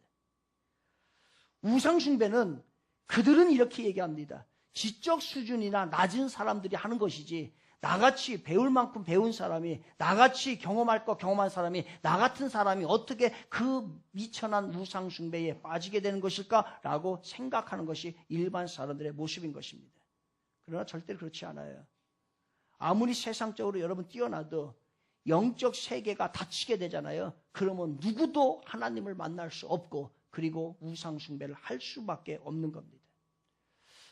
우상숭배는 그들은 이렇게 얘기합니다. 지적 수준이나 낮은 사람들이 하는 것이지, 나같이 배울 만큼 배운 사람이, 나같이 경험할 거 경험한 사람이, 나 같은 사람이 어떻게 그 미천한 우상숭배에 빠지게 되는 것일까라고 생각하는 것이 일반 사람들의 모습인 것입니다. 그러나 절대로 그렇지 않아요. 아무리 세상적으로 여러분 뛰어나도 영적 세계가 닫히게 되잖아요. 그러면 누구도 하나님을 만날 수 없고, 그리고 우상숭배를 할 수밖에 없는 겁니다.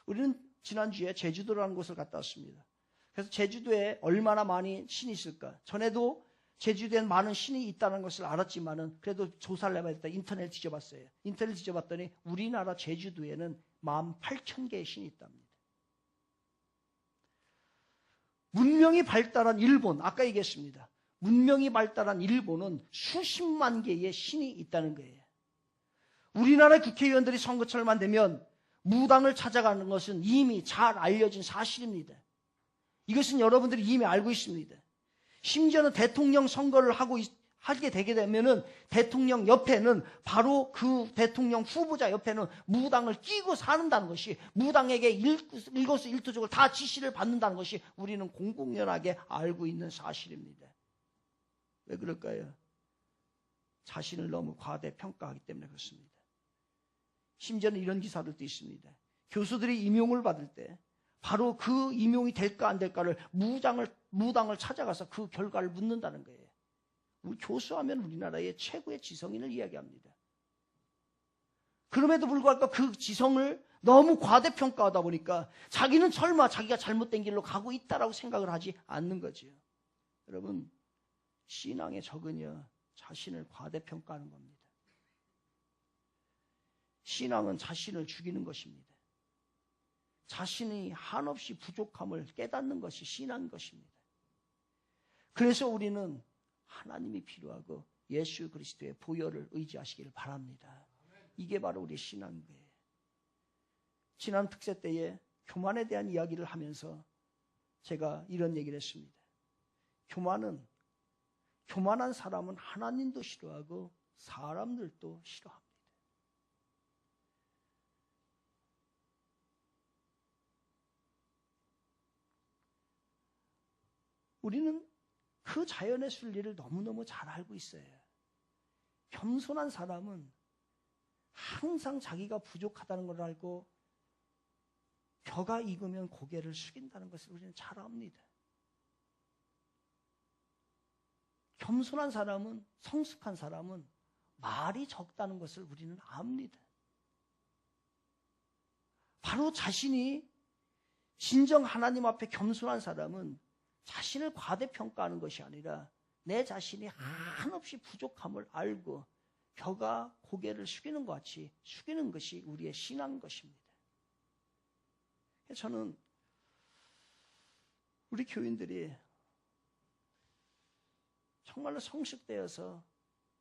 우리는 지난주에 제주도라는 곳을 갔다 왔습니다. 그래서 제주도에 얼마나 많이 신이 있을까? 전에도 제주도엔 많은 신이 있다는 것을 알았지만은 그래도 조사를 해봐야 겠다. 인터넷 뒤져봤어요. 인터넷 뒤져봤더니 우리나라 제주도에는 18,000개의 신이 있답니다. 문명이 발달한 일본, 아까 얘기했습니다. 문명이 발달한 일본은 수십만 개의 신이 있다는 거예요. 우리나라 국회의원들이 선거철만 되면 무당을 찾아가는 것은 이미 잘 알려진 사실입니다. 이것은 여러분들이 이미 알고 있습니다. 심지어는 대통령 선거를 하게 되게 되면은 대통령 옆에는 바로 그 대통령 후보자 옆에는 무당을 끼고 사는다는 것이, 무당에게 일거수일투족을 다 지시를 받는다는 것이 우리는 공공연하게 알고 있는 사실입니다. 왜 그럴까요? 자신을 너무 과대평가하기 때문에 그렇습니다. 심지어는 이런 기사들도 있습니다. 교수들이 임용을 받을 때 바로 그 임용이 될까 안 될까를 무당을 찾아가서 그 결과를 묻는다는 거예요. 우리 교수하면 우리나라의 최고의 지성인을 이야기합니다. 그럼에도 불구하고 그 지성을 너무 과대평가하다 보니까 자기는 설마 자기가 잘못된 길로 가고 있다라고 생각을 하지 않는 거지요. 여러분, 신앙의 적은요, 자신을 과대평가하는 겁니다. 신앙은 자신을 죽이는 것입니다. 자신이 한없이 부족함을 깨닫는 것이 신앙인 것입니다. 그래서 우리는 하나님이 필요하고 예수 그리스도의 보혈을 의지하시기를 바랍니다. 이게 바로 우리의 신앙인 거예요. 지난 특세 때에 교만에 대한 이야기를 하면서 제가 이런 얘기를 했습니다. 교만한 사람은 하나님도 싫어하고 사람들도 싫어합니다. 우리는 그 자연의 순리를 너무너무 잘 알고 있어요. 겸손한 사람은 항상 자기가 부족하다는 걸 알고 벼가 익으면 고개를 숙인다는 것을 우리는 잘 압니다. 겸손한 사람은, 성숙한 사람은 말이 적다는 것을 우리는 압니다. 바로 자신이 진정 하나님 앞에 겸손한 사람은 자신을 과대평가하는 것이 아니라 내 자신이 한없이 부족함을 알고 벼가 고개를 숙이는 것 같이 숙이는 것이 우리의 신앙인 것입니다. 저는 우리 교인들이 정말로 성숙되어서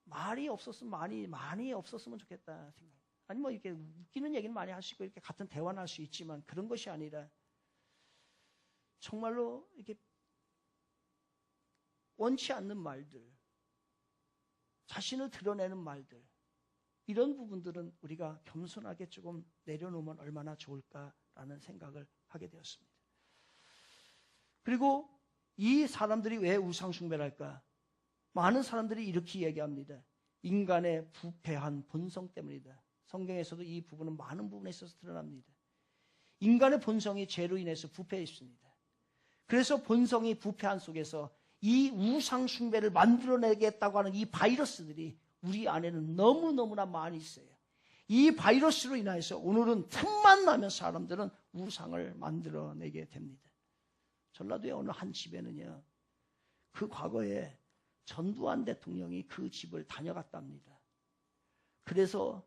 말이 없었으면 많이 없었으면 좋겠다 생각. 아니 뭐 이렇게 웃기는 얘기는 많이 할 수 있고 이렇게 같은 대화는 할 수 있지만 그런 것이 아니라 정말로 이렇게 원치 않는 말들, 자신을 드러내는 말들, 이런 부분들은 우리가 겸손하게 조금 내려놓으면 얼마나 좋을까라는 생각을 하게 되었습니다. 그리고 이 사람들이 왜 우상숭배를 할까? 많은 사람들이 이렇게 얘기합니다. 인간의 부패한 본성 때문이다. 성경에서도 이 부분은 많은 부분에 있어서 드러납니다. 인간의 본성이 죄로 인해서 부패해 있습니다. 그래서 본성이 부패한 속에서 이 우상 숭배를 만들어내겠다고 하는 이 바이러스들이 우리 안에는 너무너무나 많이 있어요. 이 바이러스로 인해서 오늘은 틈만 나면 사람들은 우상을 만들어내게 됩니다. 전라도의 어느 한 집에는요, 그 과거에 전두환 대통령이 그 집을 다녀갔답니다. 그래서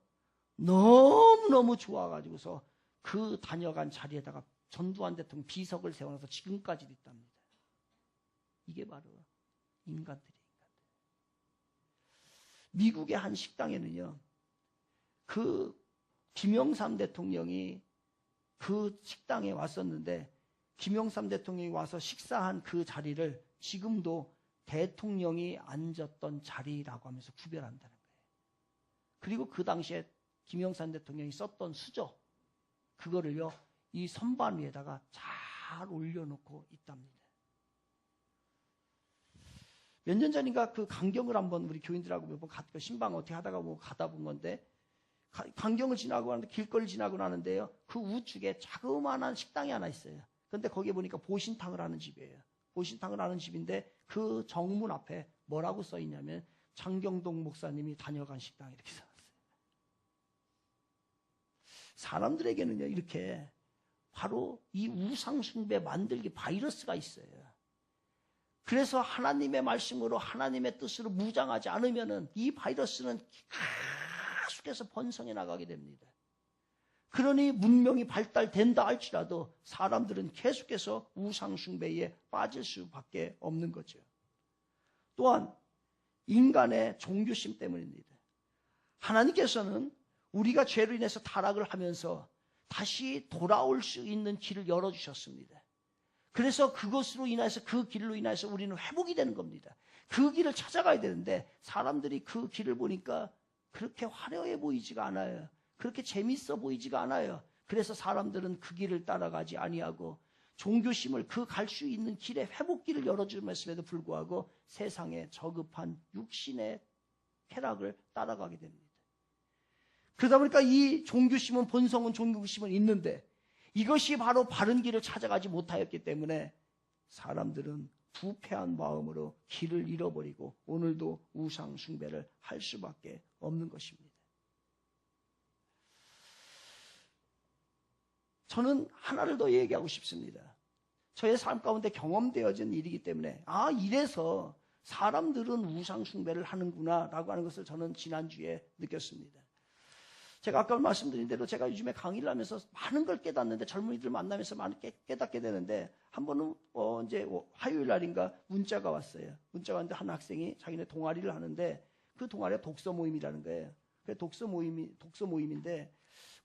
너무너무 좋아가지고서 그 다녀간 자리에다가 전두환 대통령 비석을 세워놔서 지금까지도 있답니다. 이게 바로 인간들이에요. 미국의 한 식당에는요, 그 김영삼 대통령이 그 식당에 왔었는데 김영삼 대통령이 와서 식사한 그 자리를 지금도 대통령이 앉았던 자리라고 하면서 구별한다는 거예요. 그리고 그 당시에 김영삼 대통령이 썼던 수저, 그거를요, 이 선반 위에다가 잘 올려놓고 있답니다. 몇 년 전인가 그 강경을 한번 우리 교인들하고 몇 번 신방 어떻게 하다가 뭐 가다 본 건데, 강경을 지나고 하는데 길거리 지나고 나는데요, 그 우측에 자그마한 식당이 하나 있어요. 근데 거기에 보니까 보신탕을 하는 집이에요. 보신탕을 하는 집인데 그 정문 앞에 뭐라고 써 있냐면 장경동 목사님이 다녀간 식당 이렇게 써놨어요. 사람들에게는요, 이렇게 바로 이 우상숭배 만들기 바이러스가 있어요. 그래서 하나님의 말씀으로 하나님의 뜻으로 무장하지 않으면은 이 바이러스는 계속해서 번성해 나가게 됩니다. 그러니 문명이 발달된다 할지라도 사람들은 계속해서 우상숭배에 빠질 수밖에 없는 거죠. 또한 인간의 종교심 때문입니다. 하나님께서는 우리가 죄로 인해서 타락을 하면서 다시 돌아올 수 있는 길을 열어주셨습니다. 그래서 그것으로 인해서 그 길로 인해서 우리는 회복이 되는 겁니다. 그 길을 찾아가야 되는데 사람들이 그 길을 보니까 그렇게 화려해 보이지가 않아요. 그렇게 재밌어 보이지가 않아요. 그래서 사람들은 그 길을 따라가지 아니하고 종교심을 그 갈 수 있는 길의 회복길을 열어주면서도 불구하고 세상에 저급한 육신의 쾌락을 따라가게 됩니다. 그러다 보니까 이 종교심은 본성은 종교심은 있는데 이것이 바로 바른 길을 찾아가지 못하였기 때문에 사람들은 부패한 마음으로 길을 잃어버리고 오늘도 우상 숭배를 할 수밖에 없는 것입니다. 저는 하나를 더 얘기하고 싶습니다. 저의 삶 가운데 경험되어진 일이기 때문에 이래서 사람들은 우상 숭배를 하는구나 라고 하는 것을 저는 지난주에 느꼈습니다. 제가 아까 말씀드린 대로 제가 요즘에 강의를 하면서 많은 걸 깨닫는데 젊은이들 만나면서 많이 깨닫게 되는데 한 번은 이제 화요일 날인가 문자가 왔어요. 문자가 왔는데 한 학생이 자기네 동아리를 하는데 그 동아리가 독서 모임이라는 거예요. 그 독서 모임인데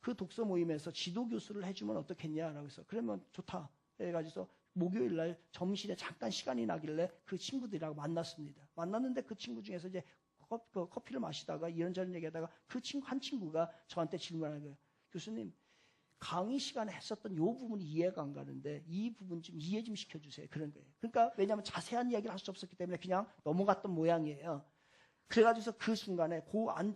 그 독서 모임에서 지도 교수를 해주면 어떻겠냐라고 해서 그러면 좋다 해가지고 목요일 날 점심에 잠깐 시간이 나길래 그 친구들이랑 만났습니다. 만났는데 그 친구 중에서 이제 커피를 마시다가 이런저런 얘기하다가 그 친구 한 친구가 저한테 질문하는 거예요. 교수님, 강의 시간에 했었던 이 부분이 이해가 안 가는데 이 부분 좀 이해 좀 시켜주세요. 그런 거예요. 그러니까 왜냐하면 자세한 이야기를 할 수 없었기 때문에 그냥 넘어갔던 모양이에요. 그래가지고 그 순간에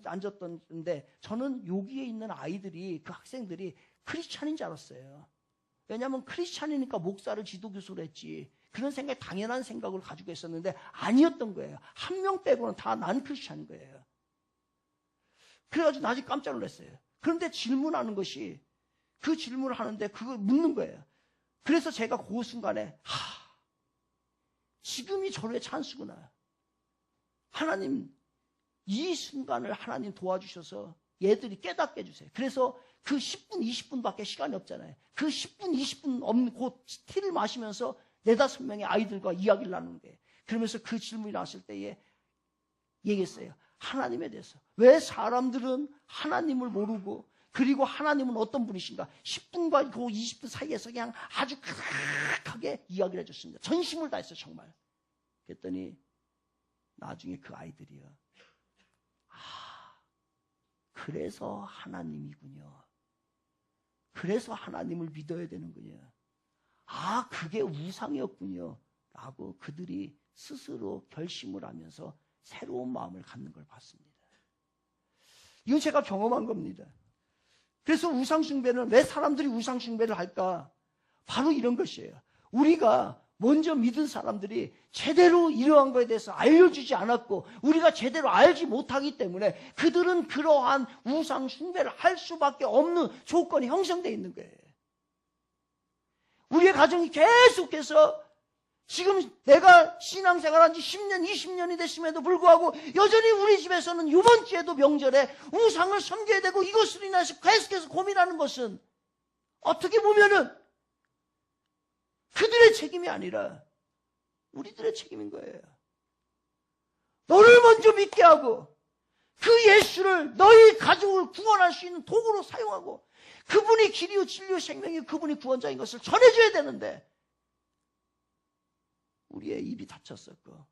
앉았던데 저는 여기에 있는 아이들이 그 학생들이 크리스찬인 줄 알았어요. 왜냐하면 크리스찬이니까 목사를 지도교수로 했지. 그런 생각, 당연한 생각을 가지고 있었는데 아니었던 거예요. 한 명 빼고는 다 난 크리스찬인 거예요. 그래가지고 나중에 깜짝 놀랐어요. 그런데 질문하는 것이 그 질문을 하는데 그걸 묻는 거예요. 그래서 제가 그 순간에 지금이 저의 찬스구나. 하나님 이 순간을 하나님 도와주셔서 얘들이 깨닫게 해주세요. 그래서 그 10분, 20분밖에 시간이 없잖아요. 그 10분, 20분 없는 그 티를 마시면서 4-5명의 아이들과 이야기를 나누는 거예요. 그러면서 그 질문이 나왔을 때에 얘기했어요. 하나님에 대해서. 왜 사람들은 하나님을 모르고 그리고 하나님은 어떤 분이신가? 10분과 그 20분 사이에서 그냥 아주 크게 이야기를 해줬습니다. 전심을 다했어요, 정말. 그랬더니 나중에 그 아이들이요. 그래서 하나님이군요. 그래서 하나님을 믿어야 되는군요. 그게 우상이었군요. 라고 그들이 스스로 결심을 하면서 새로운 마음을 갖는 걸 봤습니다. 이건 제가 경험한 겁니다. 그래서 우상숭배는 왜 사람들이 우상숭배를 할까? 바로 이런 것이에요. 우리가 먼저 믿은 사람들이 제대로 이러한 것에 대해서 알려주지 않았고 우리가 제대로 알지 못하기 때문에 그들은 그러한 우상 숭배를 할 수밖에 없는 조건이 형성되어 있는 거예요. 우리의 가정이 계속해서 지금 내가 신앙생활한 지 10년, 20년이 됐음에도 불구하고 여전히 우리 집에서는 이번 주에도 명절에 우상을 섬겨야 되고 이것으로 인해서 계속해서 고민하는 것은 어떻게 보면은 그들의 책임이 아니라 우리들의 책임인 거예요. 너를 먼저 믿게 하고 그 예수를 너희 가족을 구원할 수 있는 도구로 사용하고 그분이 길이요 진리요 생명이요 그분이 구원자인 것을 전해줘야 되는데 우리의 입이 닫혔었고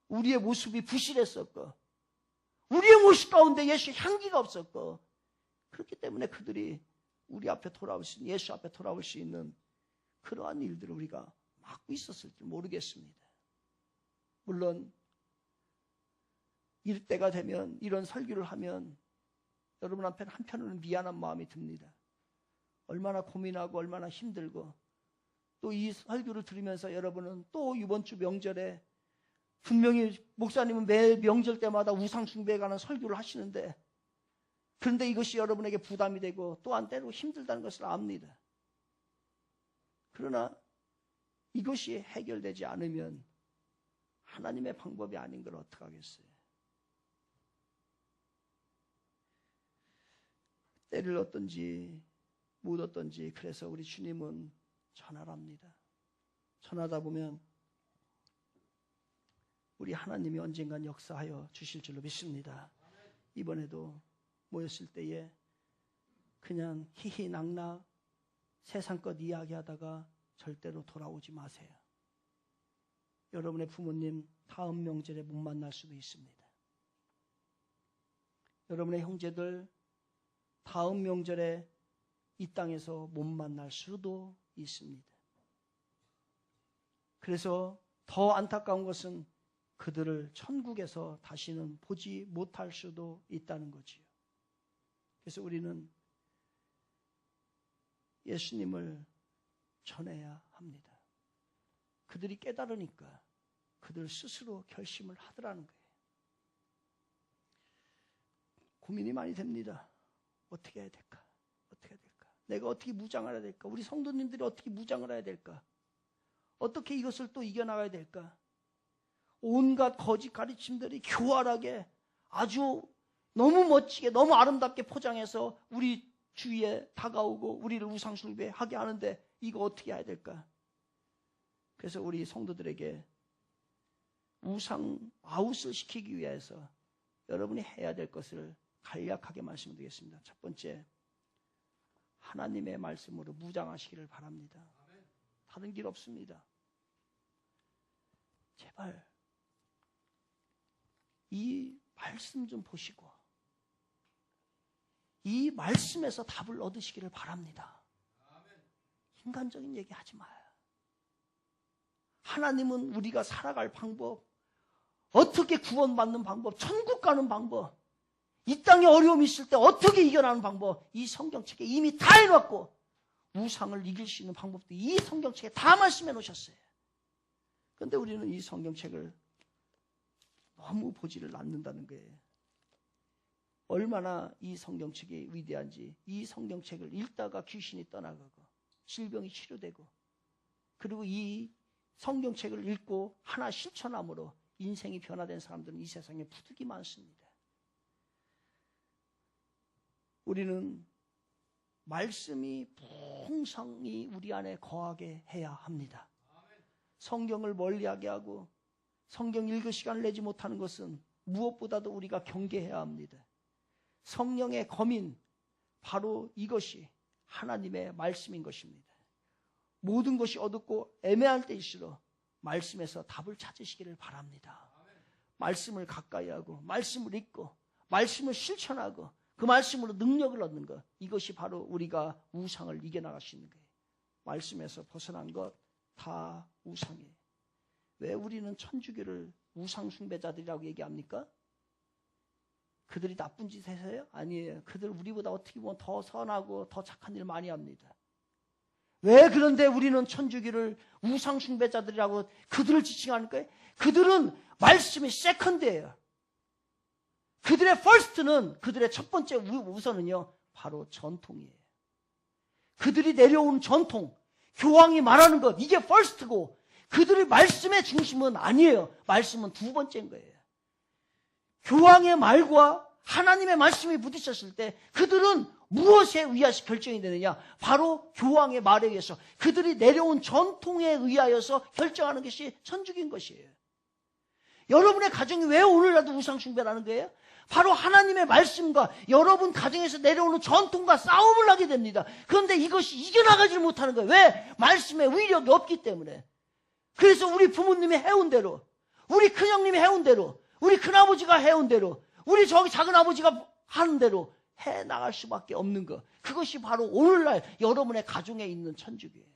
우리의 모습이 부실했었고 우리의 모습 가운데 예수의 향기가 없었고 그렇기 때문에 그들이 우리 앞에 돌아올 수 있는 예수 앞에 돌아올 수 있는 그러한 일들을 우리가 막고 있었을지 모르겠습니다. 물론 이럴 때가 되면 이런 설교를 하면 여러분 한편으로는 미안한 마음이 듭니다. 얼마나 고민하고 얼마나 힘들고 또 이 설교를 들으면서 여러분은 또 이번 주 명절에 분명히 목사님은 매 명절 때마다 우상 숭배에 관한 설교를 하시는데 그런데 이것이 여러분에게 부담이 되고 또한 때로 힘들다는 것을 압니다. 그러나 이것이 해결되지 않으면 하나님의 방법이 아닌 걸 어떡하겠어요. 때를 얻든지 못 얻든지 그래서 우리 주님은 전하랍니다. 전하다 보면 우리 하나님이 언젠간 역사하여 주실 줄로 믿습니다. 이번에도 모였을 때에 그냥 히히낙낙 세상 것 이야기하다가 절대로 돌아오지 마세요. 여러분의 부모님 다음 명절에 못 만날 수도 있습니다. 여러분의 형제들 다음 명절에 이 땅에서 못 만날 수도 있습니다. 그래서 더 안타까운 것은 그들을 천국에서 다시는 보지 못할 수도 있다는 거지요. 그래서 우리는 예수님을 전해야 합니다. 그들이 깨달으니까 그들 스스로 결심을 하더라는 거예요. 고민이 많이 됩니다. 어떻게 해야 될까? 어떻게 해야 될까? 내가 어떻게 무장을 해야 될까? 우리 성도님들이 어떻게 무장을 해야 될까? 어떻게 이것을 또 이겨나가야 될까? 온갖 거짓 가르침들이 교활하게 아주 너무 멋지게 너무 아름답게 포장해서 우리 주위에 다가오고 우리를 우상숭배하게 하는데 이거 어떻게 해야 될까? 그래서 우리 성도들에게 우상 아웃을 시키기 위해서 여러분이 해야 될 것을 간략하게 말씀드리겠습니다. 첫 번째, 하나님의 말씀으로 무장하시기를 바랍니다. 다른 길 없습니다. 제발 이 말씀 좀 보시고 이 말씀에서 답을 얻으시기를 바랍니다. 인간적인 얘기 하지 마요. 하나님은 우리가 살아갈 방법, 어떻게 구원받는 방법, 천국 가는 방법, 이 땅에 어려움이 있을 때 어떻게 이겨나가는 방법, 이 성경책에 이미 다 해놨고 우상을 이길 수 있는 방법도 이 성경책에 다 말씀해 놓으셨어요. 그런데 우리는 이 성경책을 너무 보지를 않는다는 거예요. 얼마나 이 성경책이 위대한지, 이 성경책을 읽다가 귀신이 떠나가고 질병이 치료되고, 그리고 이 성경책을 읽고 하나 실천함으로 인생이 변화된 사람들은 이 세상에 부득이 많습니다. 우리는 말씀이 풍성히 우리 안에 거하게 해야 합니다. 성경을 멀리하게 하고 성경 읽을 시간을 내지 못하는 것은 무엇보다도 우리가 경계해야 합니다. 성령의 검인, 바로 이것이 하나님의 말씀인 것입니다. 모든 것이 어둡고 애매할 때일수록 말씀에서 답을 찾으시기를 바랍니다. 말씀을 가까이 하고 말씀을 읽고 말씀을 실천하고 그 말씀으로 능력을 얻는 것, 이것이 바로 우리가 우상을 이겨나갈 수 있는 거예요. 말씀에서 벗어난 것 다 우상이에요. 왜 우리는 천주교를 우상 숭배자들이라고 얘기합니까? 그들이 나쁜 짓 해서요? 아니에요. 그들 우리보다 어떻게 보면 더 선하고 더 착한 일 많이 합니다. 왜 그런데 우리는 천주교를 우상 숭배자들이라고 그들을 지칭하는 거예요? 그들은 말씀이 세컨드예요. 그들의 퍼스트는, 그들의 첫 번째 우선은요, 바로 전통이에요. 그들이 내려온 전통, 교황이 말하는 것, 이게 퍼스트고, 그들의 말씀의 중심은 아니에요. 말씀은 두 번째인 거예요. 교황의 말과 하나님의 말씀이 부딪혔을 때 그들은 무엇에 의해서 결정이 되느냐? 바로 교황의 말에 의해서, 그들이 내려온 전통에 의하여서 결정하는 것이 천주교인 것이에요. 여러분의 가정이 왜 오늘날도 우상 숭배라는 거예요? 바로 하나님의 말씀과 여러분 가정에서 내려오는 전통과 싸움을 하게 됩니다. 그런데 이것이 이겨나가지 못하는 거예요. 왜? 말씀의 위력이 없기 때문에. 그래서 우리 부모님이 해온 대로, 우리 큰형님이 해온 대로, 우리 큰아버지가 해온 대로, 우리 저기 작은아버지가 하는 대로 해나갈 수밖에 없는 것, 그것이 바로 오늘날 여러분의 가정에 있는 천주교예요.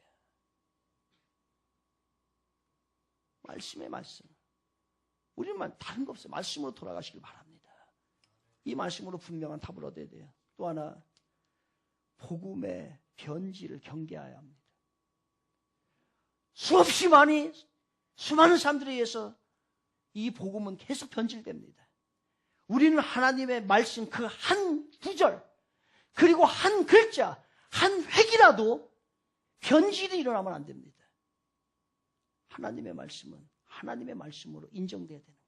말씀의 말씀. 우리만 다른 거 없어요. 말씀으로 돌아가시길 바랍니다. 이 말씀으로 분명한 답을 얻어야 돼요. 또 하나, 복음의 변질을 경계해야 합니다. 수없이 수많은 사람들에 의해서 이 복음은 계속 변질됩니다. 우리는 하나님의 말씀 그 한 구절, 그리고 한 글자, 한 획이라도 변질이 일어나면 안 됩니다. 하나님의 말씀은 하나님의 말씀으로 인정돼야 되는 거예요.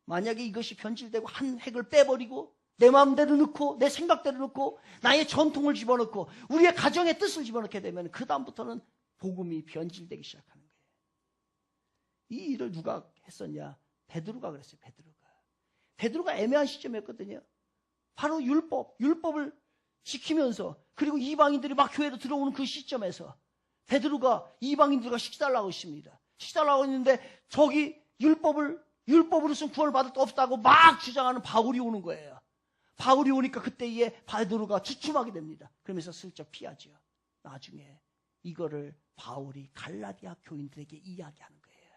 만약에 이것이 변질되고 한 획을 빼버리고 내 마음대로 넣고 내 생각대로 넣고 나의 전통을 집어넣고 우리의 가정의 뜻을 집어넣게 되면 그 다음부터는 복음이 변질되기 시작하는 거예요. 이 일을 누가 했었냐? 베드로가 그랬어요. 베드로가 애매한 시점이었거든요. 바로 율법을 지키면서, 그리고 이방인들이 막 교회로 들어오는 그 시점에서 베드로가 이방인들과 식사를 하고 있습니다. 식사를 하고 있는데 저기 율법으로서는 구원을 받을 수 없다고 막 주장하는 바울이 오는 거예요. 바울이 오니까 그때에 베드로가 주춤하게 됩니다. 그러면서 슬쩍 피하죠. 나중에 이거를 바울이 갈라디아 교인들에게 이야기하는 거예요.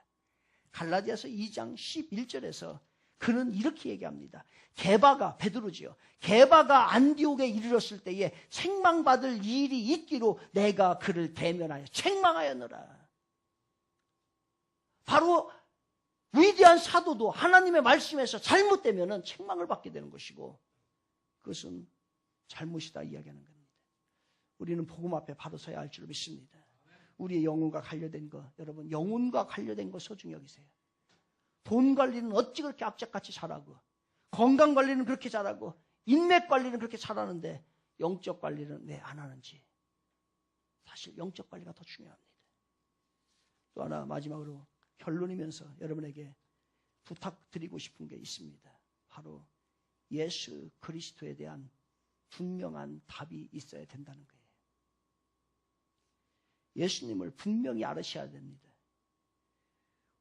갈라디아서 2장 11절에서 그는 이렇게 얘기합니다. 게바가, 베드로지요. 게바가 안디옥에 이르렀을 때에 책망받을 일이 있기로 내가 그를 대면하여 책망하였노라. 바로 위대한 사도도 하나님의 말씀에서 잘못되면 책망을 받게 되는 것이고 그것은 잘못이다 이야기하는 겁니다. 우리는 복음 앞에 바로 서야 할 줄 믿습니다. 우리의 영혼과 관련된 거, 여러분 영혼과 관련된 거 소중히 여기세요. 돈 관리는 어찌 그렇게 악착같이 잘하고 건강 관리는 그렇게 잘하고 인맥 관리는 그렇게 잘하는데 영적 관리는 왜 안 하는지. 사실 영적 관리가 더 중요합니다. 또 하나 마지막으로 결론이면서 여러분에게 부탁드리고 싶은 게 있습니다. 바로 예수 그리스도에 대한 분명한 답이 있어야 된다는 거예요. 예수님을 분명히 알으셔야 됩니다.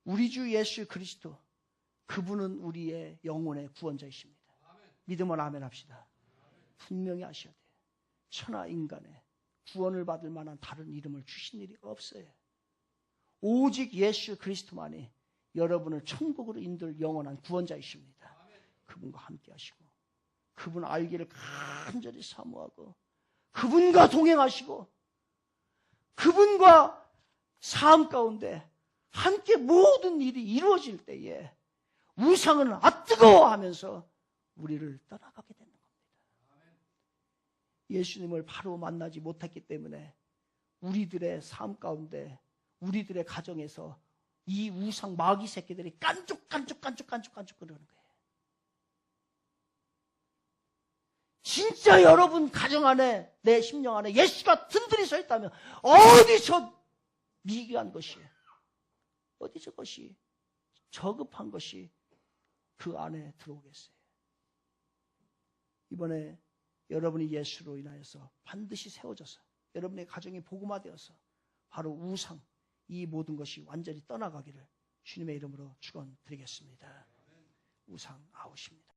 우리 주 예수 그리스도, 그분은 우리의 영혼의 구원자이십니다. 믿으면 아멘 합시다. 분명히 아셔야 돼요. 천하 인간의 구원을 받을 만한 다른 이름을 주신 일이 없어요. 오직 예수 그리스도만이 여러분을 천국으로 인도할 영원한 구원자이십니다. 그분과 함께 하시고 그분 알기를 간절히 사모하고 그분과 동행하시고 그분과 삶 가운데 함께 모든 일이 이루어질 때에 우상은 뜨거워 하면서 우리를 떠나가게 되는 겁니다. 예수님을 바로 만나지 못했기 때문에 우리들의 삶 가운데 우리들의 가정에서 이 우상 마귀 새끼들이 깐죽깐죽 그러는 거예요. 진짜 여러분 가정 안에 내 심령 안에 예수가 든든히 서 있다면 어디서 미개한 것이 어디서 것이 저급한 것이 그 안에 들어오겠어요. 이번에 여러분이 예수로 인하여서 반드시 세워져서 여러분의 가정이 복음화되어서 바로 우상 이 모든 것이 완전히 떠나가기를 주님의 이름으로 축원드리겠습니다. 우상 아웃입니다.